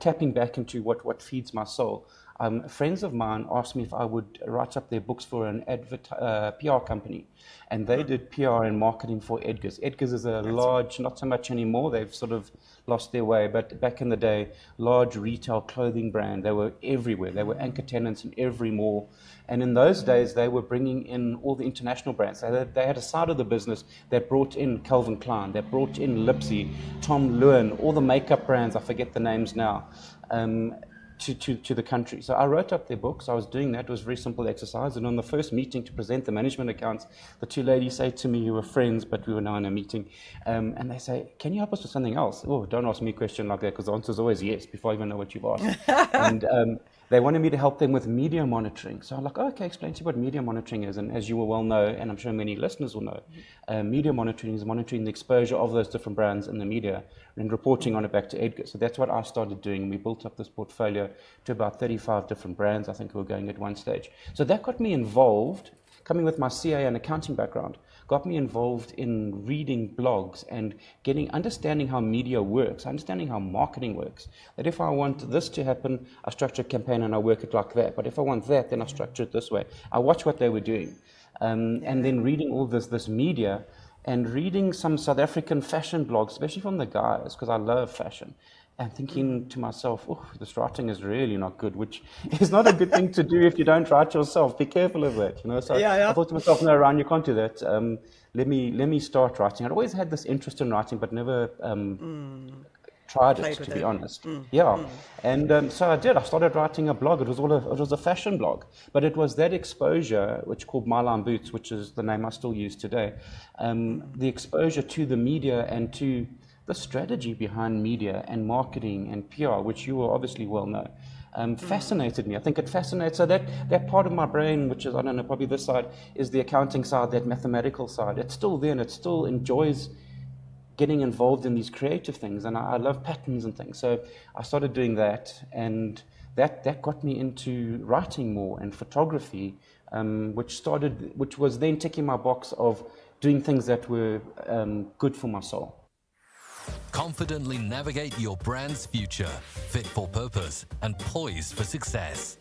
tapping back into what feeds my soul. Friends of mine asked me if I would write up their books for an PR company, and they did PR and marketing for Edgar's. Edgar's is a large, not so much anymore, they've sort of lost their way, but back in the day, large retail clothing brand. They were everywhere. They were anchor tenants in every mall. And in those days, they were bringing in all the international brands. They had a side of the business that brought in Calvin Klein, that brought in Lipsy, Tom Lewin, all the makeup brands, I forget the names now, to the country. So I wrote up their books. I was doing that. It was a very simple exercise. And on the first meeting to present the management accounts, the two ladies say to me, who were friends, but we were now in a meeting, and they say, can you help us with something else? Oh, don't ask me a question like that, because the answer is always yes, before I even know what you've asked. And they wanted me to help them with media monitoring. So I'm like, okay, explain to you what media monitoring is. And as you will well know, and I'm sure many listeners will know, media monitoring is monitoring the exposure of those different brands in the media and reporting on it back to Edgar. So that's what I started doing. We built up this portfolio to about 35 different brands, I think we were going at one stage. So that got me involved, coming with my CA and accounting background, got me involved in reading blogs and understanding how media works, understanding how marketing works. That if I want this to happen, I structure a campaign and I work it like that. But if I want that, then I structure it this way. I watch what they were doing. And then reading all this media and reading some South African fashion blogs, especially from the guys, because I love fashion. And thinking to myself, oh, this writing is really not good, which is not a good thing to do if you don't write yourself. Be careful of that, you know. So I thought to myself, no, Ryan, you can't do that. Let me start writing. I'd always had this interest in writing, but never tried it, to be honest. And so I did. I started writing a blog. It was a fashion blog, but it was that exposure, which called My Line Boots, which is the name I still use today. The exposure to the media and to the strategy behind media and marketing and PR, which you will obviously well know, fascinated me. I think it fascinates. So that part of my brain, which is, I don't know, probably this side, is the accounting side, that mathematical side. It's still there, and it still enjoys getting involved in these creative things. And I love patterns and things. So I started doing that, and that got me into writing more and photography, which was then ticking my box of doing things that were good for my soul. Confidently navigate your brand's future, fit for purpose and poised for success.